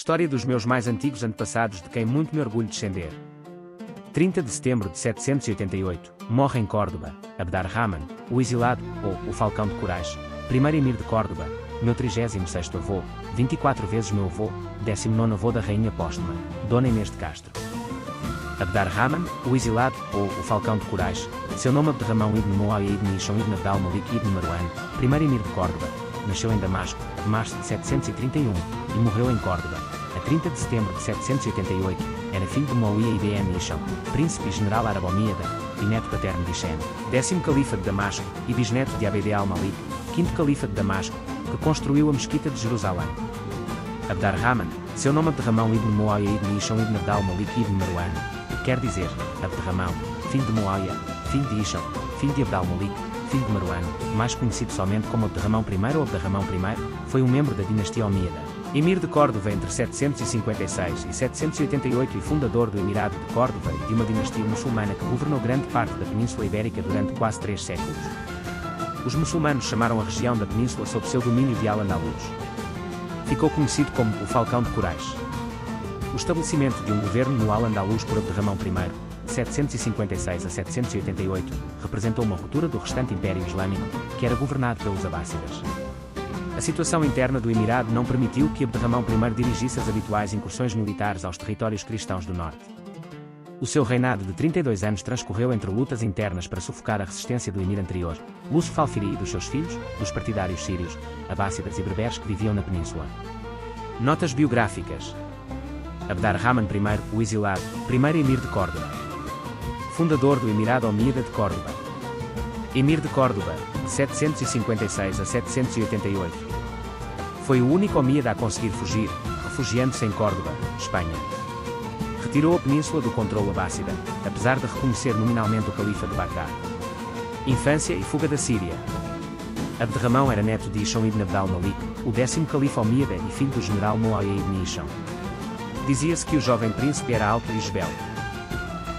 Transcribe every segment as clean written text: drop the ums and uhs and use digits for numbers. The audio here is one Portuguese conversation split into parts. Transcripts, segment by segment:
História dos meus mais antigos antepassados de quem muito me orgulho descender. 30 de setembro de 788, morre em Córdoba, Abd-ar-Rahman, o exilado, ou o Falcão de Coragem, primeiro emir de Córdoba, meu 36º avô, 24 vezes meu avô, 19º avô da rainha póstuma, Dona Inês de Castro. Abd-ar-Rahman, o exilado, ou o Falcão de Coragem, seu nome Abderramão ibn Muawiyah ibn Hisham ibn Abd al-Malik ibn Marwan, primeiro emir de Córdoba, nasceu em Damasco, em março de 731, e morreu em Córdoba, a 30 de setembro de 788, era filho de Muawiyah ibn Hisham, príncipe e general árabe-omíada, e neto paterno de Hisham, 10º califa de Damasco, e bisneto de Abd al-Malik, 5º califa de Damasco, que construiu a mesquita de Jerusalém. Abd-ar-Rahman, seu nome Abderramão ibn Muawiyah ibn Hisham ibn Abd al-Malik ibn Marwan, quer dizer, Abderramão, filho de Muawiyah, filho de Hisham, filho de Abd al-Malik, filho de Marwan, mais conhecido somente como Abderramão I ou Abderramão I, foi um membro da dinastia Omíada. Emir de Córdoba entre 756 e 788 e fundador do Emirado de Córdoba e de uma dinastia muçulmana que governou grande parte da Península Ibérica durante quase 3 séculos. Os muçulmanos chamaram a região da península sob seu domínio de Al-Andalus. Ficou conhecido como o Falcão de Coragem. O estabelecimento de um governo no Al-Andalus por Abderramão I, de 756 a 788, representou uma ruptura do restante Império Islâmico, que era governado pelos Abássidas. A situação interna do Emirado não permitiu que Abderramão I dirigisse as habituais incursões militares aos territórios cristãos do norte. O seu reinado de 32 anos transcorreu entre lutas internas para sufocar a resistência do emir anterior, Yusuf al-Firi e dos seus filhos, dos partidários sírios, abássidas e berberes que viviam na península. Notas biográficas. Abd-ar-Rahman I, o exilado, primeiro emir de Córdoba. Fundador do Emirado Omíada de Córdoba. Emir de Córdoba, de 756 a 788. Foi o único omíada a conseguir fugir, refugiando-se em Córdoba, Espanha. Retirou a península do controle abássida, apesar de reconhecer nominalmente o califa de Bagdá. Infância e fuga da Síria. Abderramão era neto de Hisham ibn Abd al-Malik, o 10º califa omíada e filho do general Muawiyah ibn Hisham. Dizia-se que o jovem príncipe era alto e esbelto.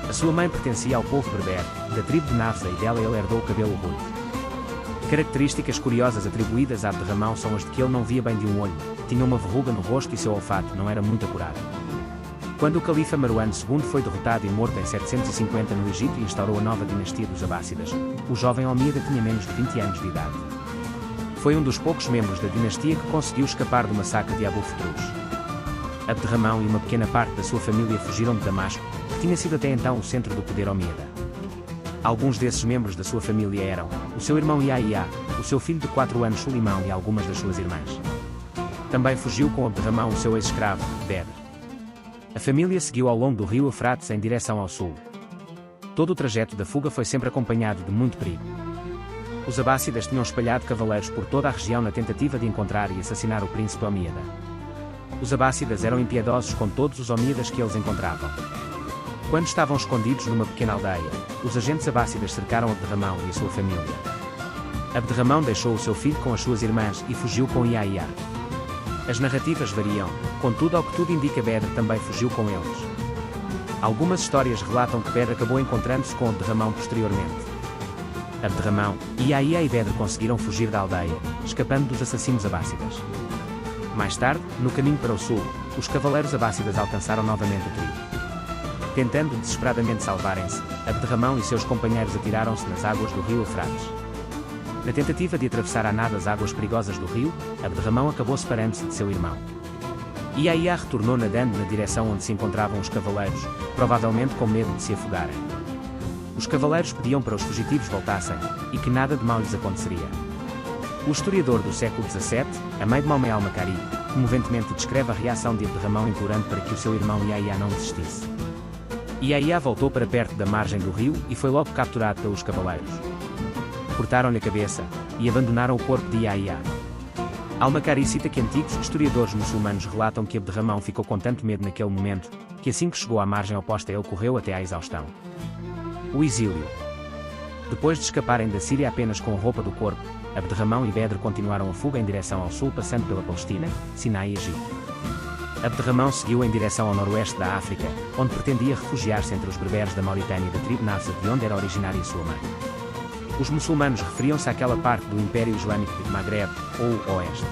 A sua mãe pertencia ao povo berber, da tribo de Nafsa, e dela ele herdou o cabelo ruivo. Características curiosas atribuídas a Abderramão são as de que ele não via bem de um olho, tinha uma verruga no rosto e seu olfato não era muito apurado. Quando o califa Marwan II foi derrotado e morto em 750 no Egito e instaurou a nova dinastia dos Abássidas, o jovem omíada tinha menos de 20 anos de idade. Foi um dos poucos membros da dinastia que conseguiu escapar do massacre de Abu Futrus. Abderramão e uma pequena parte da sua família fugiram de Damasco, que tinha sido até então o centro do poder omíada. Alguns desses membros da sua família eram o seu irmão Yahya, o seu filho de 4 anos Sulimão e algumas das suas irmãs. Também fugiu com Abderramão o seu ex-escravo, Bedr. A família seguiu ao longo do rio Eufrates em direção ao sul. Todo o trajeto da fuga foi sempre acompanhado de muito perigo. Os abássidas tinham espalhado cavaleiros por toda a região na tentativa de encontrar e assassinar o príncipe omíada. Os abássidas eram impiedosos com todos os omíadas que eles encontravam. Quando estavam escondidos numa pequena aldeia, os agentes abássidas cercaram Abderramão e a sua família. Abderramão deixou o seu filho com as suas irmãs e fugiu com Yahya. As narrativas variam, contudo ao que tudo indica Bedr também fugiu com eles. Algumas histórias relatam que Bedr acabou encontrando-se com Abderramão posteriormente. Abderramão, Yahya e Bedr conseguiram fugir da aldeia, escapando dos assassinos abássidas. Mais tarde, no caminho para o sul, os cavaleiros abássidas alcançaram novamente o trio. Tentando desesperadamente salvarem-se, Abderramão e seus companheiros atiraram-se nas águas do rio Eufrates. Na tentativa de atravessar a nado as águas perigosas do rio, Abderramão acabou separando-se de seu irmão. Yahya retornou nadando na direção onde se encontravam os cavaleiros, provavelmente com medo de se afogarem. Os cavaleiros pediam para os fugitivos voltassem, e que nada de mal lhes aconteceria. O historiador do século XVII, Ahmed Maomé al-Makari, comoventemente descreve a reação de Abderramão implorando para que o seu irmão Yahya não desistisse. Yahya voltou para perto da margem do rio e foi logo capturado pelos cavaleiros. Cortaram-lhe a cabeça e abandonaram o corpo de Yahya. Al-Makari cita que antigos historiadores muçulmanos relatam que Abderramão ficou com tanto medo naquele momento, que assim que chegou à margem oposta ele correu até à exaustão. O exílio. Depois de escaparem da Síria apenas com a roupa do corpo, Abderramão e Bedr continuaram a fuga em direção ao sul passando pela Palestina, Sinai e Egito. Abderramão seguiu em direção ao noroeste da África, onde pretendia refugiar-se entre os berberes da Mauritânia e da tribo Nafsa de onde era originária sua mãe. Os muçulmanos referiam-se àquela parte do Império Islâmico de Maghreb, ou Oeste.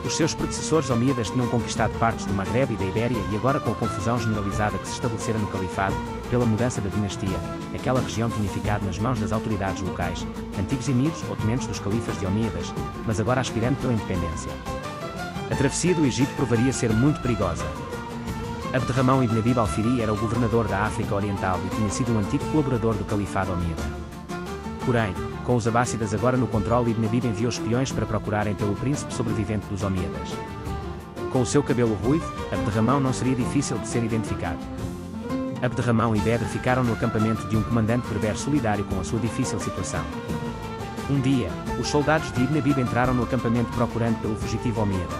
Os seus predecessores omíadas tinham conquistado partes do Maghreb e da Ibéria e agora, com a confusão generalizada que se estabelecera no califado, pela mudança da dinastia, aquela região tinha ficado nas mãos das autoridades locais, antigos emires ou tenentes dos califas de Omíadas, mas agora aspirando pela independência. A travessia do Egito provaria ser muito perigosa. Abderramão ibn Habib al-Fihri era o governador da África Oriental e tinha sido um antigo colaborador do califado omíada. Porém, com os abássidas agora no controle, Ibn Habib enviou espiões para procurarem pelo príncipe sobrevivente dos omíadas. Com o seu cabelo ruivo, Abderramão não seria difícil de ser identificado. Abderramão e Bedr ficaram no acampamento de um comandante berber solidário com a sua difícil situação. Um dia, os soldados de Ibn Habib entraram no acampamento procurando pelo fugitivo omíada.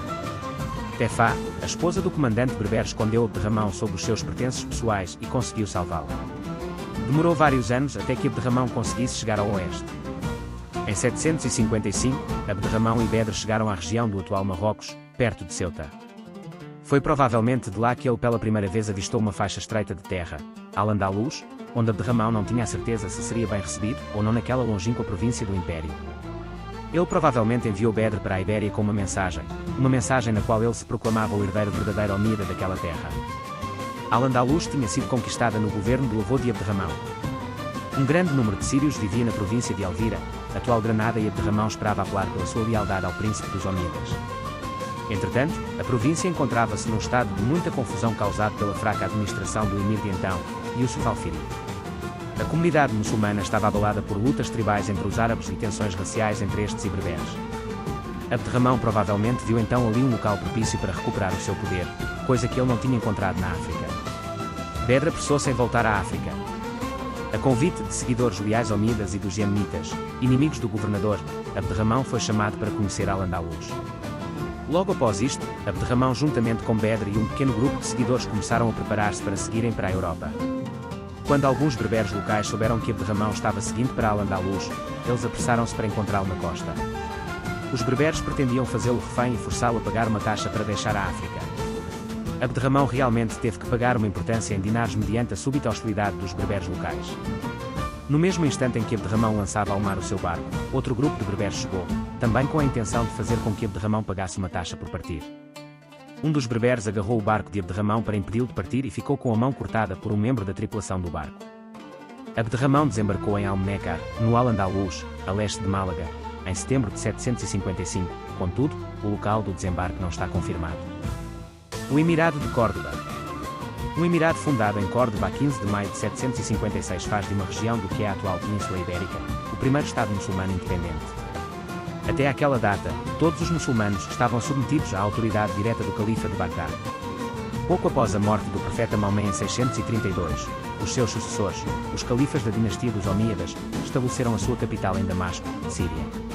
Tefá, a esposa do comandante berber, escondeu Abderramão sob os seus pertences pessoais e conseguiu salvá-lo. Demorou vários anos até que Abderramão conseguisse chegar ao oeste. Em 755, Abderramão e Bedr chegaram à região do atual Marrocos, perto de Ceuta. Foi provavelmente de lá que ele pela primeira vez avistou uma faixa estreita de terra, Al-Andalus, onde Abderramão não tinha a certeza se seria bem recebido ou não naquela longínqua província do Império. Ele provavelmente enviou Bedr para a Ibéria com uma mensagem na qual ele se proclamava o herdeiro verdadeiro omíada daquela terra. Al-Andalus tinha sido conquistada no governo do avô de Abderramão. Um grande número de sírios vivia na província de Elvira, atual Granada, e Abderramão esperava apelar pela sua lealdade ao príncipe dos omíadas. Entretanto, a província encontrava-se num estado de muita confusão causado pela fraca administração do emir de então, Yusuf al-Fihri. A comunidade muçulmana estava abalada por lutas tribais entre os árabes e tensões raciais entre estes e berberes. Abderramão provavelmente viu então ali um local propício para recuperar o seu poder, coisa que ele não tinha encontrado na África. Bedr apressou-se em voltar à África. A convite de seguidores leais omíadas e dos Yemenitas, inimigos do governador, Abderramão foi chamado para conhecer Al-Andalus. Logo após isto, Abderramão juntamente com Bedr e um pequeno grupo de seguidores começaram a preparar-se para seguirem para a Europa. Quando alguns berberes locais souberam que Abderramão estava seguindo para Al-Andalus, eles apressaram-se para encontrá-lo na costa. Os berberes pretendiam fazê-lo refém e forçá-lo a pagar uma taxa para deixar a África. Abderramão realmente teve que pagar uma importância em dinares mediante a súbita hostilidade dos berberes locais. No mesmo instante em que Abderramão lançava ao mar o seu barco, outro grupo de berberes chegou, também com a intenção de fazer com que Abderramão pagasse uma taxa por partir. Um dos berberes agarrou o barco de Abderramão para impedi-lo de partir e ficou com a mão cortada por um membro da tripulação do barco. Abderramão desembarcou em Almenecar, no Al-Andalus, a leste de Málaga, em setembro de 755, contudo, o local do desembarque não está confirmado. O Emirado de Córdoba. Um emirado fundado em Córdoba a 15 de maio de 756 faz de uma região do que é a atual Península Ibérica, o primeiro Estado muçulmano independente. Até aquela data, todos os muçulmanos estavam submetidos à autoridade direta do Califa de Bagdá. Pouco após a morte do profeta Maomé em 632, os seus sucessores, os califas da dinastia dos Omíadas, estabeleceram a sua capital em Damasco, Síria.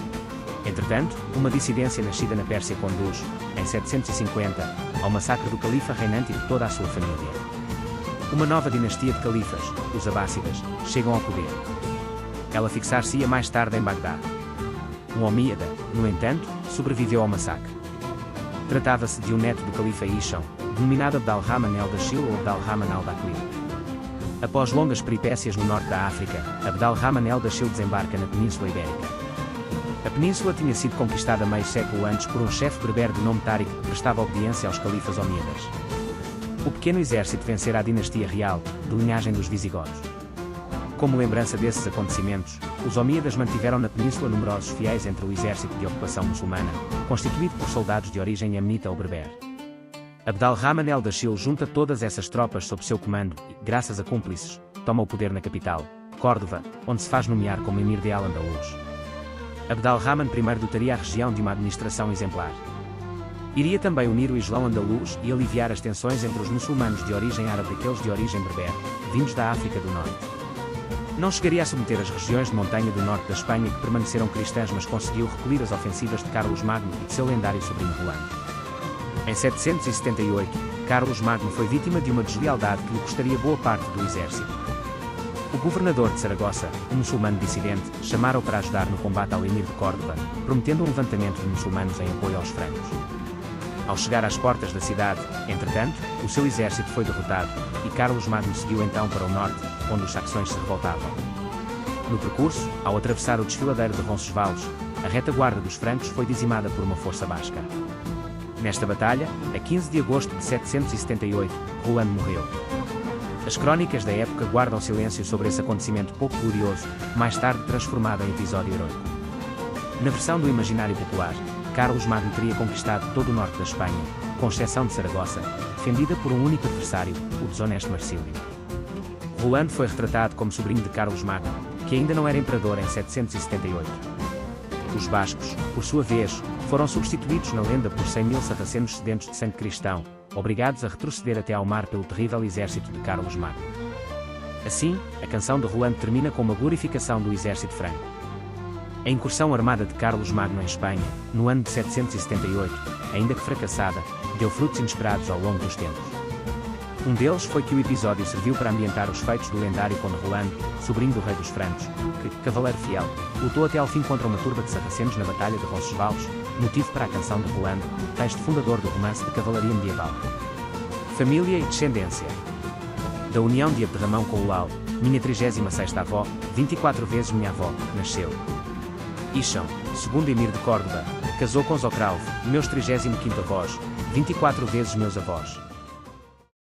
Entretanto, uma dissidência nascida na Pérsia conduz, em 750, ao massacre do califa reinante e de toda a sua família. Uma nova dinastia de califas, os abássidas, chegam ao poder. Ela fixar-se-ia mais tarde em Bagdá. Um omíada, no entanto, sobreviveu ao massacre. Tratava-se de um neto do califa Hisham, denominado Abd-al-Rahman el-Dashil ou Abd-al-Rahman al-Dakhil. Após longas peripécias no norte da África, Abd-al-Rahman el-Dashil desembarca na Península Ibérica. A península tinha sido conquistada meio século antes por um chefe berber de nome Táriq que prestava obediência aos califas omíadas. O pequeno exército vencera a dinastia real, de linhagem dos visigodos. Como lembrança desses acontecimentos, os omíadas mantiveram na península numerosos fiéis entre o exército de ocupação muçulmana, constituído por soldados de origem yemenita ou berber. Abd-al-Rahman el-Dashil junta todas essas tropas sob seu comando e, graças a cúmplices, toma o poder na capital, Córdoba, onde se faz nomear como emir de Al-Andalus. Abd-al-Rahman I dotaria a região de uma administração exemplar. Iria também unir o Islão andaluz e aliviar as tensões entre os muçulmanos de origem árabe e aqueles de origem berber, vindos da África do Norte. Não chegaria a submeter as regiões de montanha do norte da Espanha que permaneceram cristãs, mas conseguiu repelir as ofensivas de Carlos Magno e de seu lendário sobrinho Rolando. Em 778, Carlos Magno foi vítima de uma deslealdade que lhe custaria boa parte do exército. O governador de Saragossa, um muçulmano dissidente, chamara-o para ajudar no combate ao emir de Córdoba, prometendo um levantamento de muçulmanos em apoio aos francos. Ao chegar às portas da cidade, entretanto, o seu exército foi derrotado, e Carlos Magno seguiu então para o norte, onde os saxões se revoltavam. No percurso, ao atravessar o desfiladeiro de Roncesvalles, a retaguarda dos francos foi dizimada por uma força basca. Nesta batalha, a 15 de agosto de 778, Roland morreu. As crónicas da época guardam silêncio sobre esse acontecimento pouco glorioso, mais tarde transformado em episódio heróico. Na versão do imaginário popular, Carlos Magno teria conquistado todo o norte da Espanha, com exceção de Saragoça, defendida por um único adversário, o desonesto Marcílio. Roland foi retratado como sobrinho de Carlos Magno, que ainda não era imperador em 778. Os bascos, por sua vez, foram substituídos na lenda por 100.000 sarracenos sedentos de sangue cristão, obrigados a retroceder até ao mar pelo terrível exército de Carlos Magno. Assim, a canção de Roland termina com uma glorificação do exército franco. A incursão armada de Carlos Magno em Espanha, no ano de 778, ainda que fracassada, deu frutos inesperados ao longo dos tempos. Um deles foi que o episódio serviu para ambientar os feitos do lendário Conde Roland, sobrinho do rei dos francos, que, cavaleiro fiel, lutou até ao fim contra uma turba de sarracenos na Batalha de Roncesvalles, motivo para a canção de Roland, texto fundador do romance de cavalaria medieval. Família e descendência. Da união de Abderramão com Ulau, minha 36ª avó, 24 vezes minha avó, nasceu. Isham, segundo emir de Córdoba, casou com Zocralvo, meus 35º avós, 24 vezes meus avós.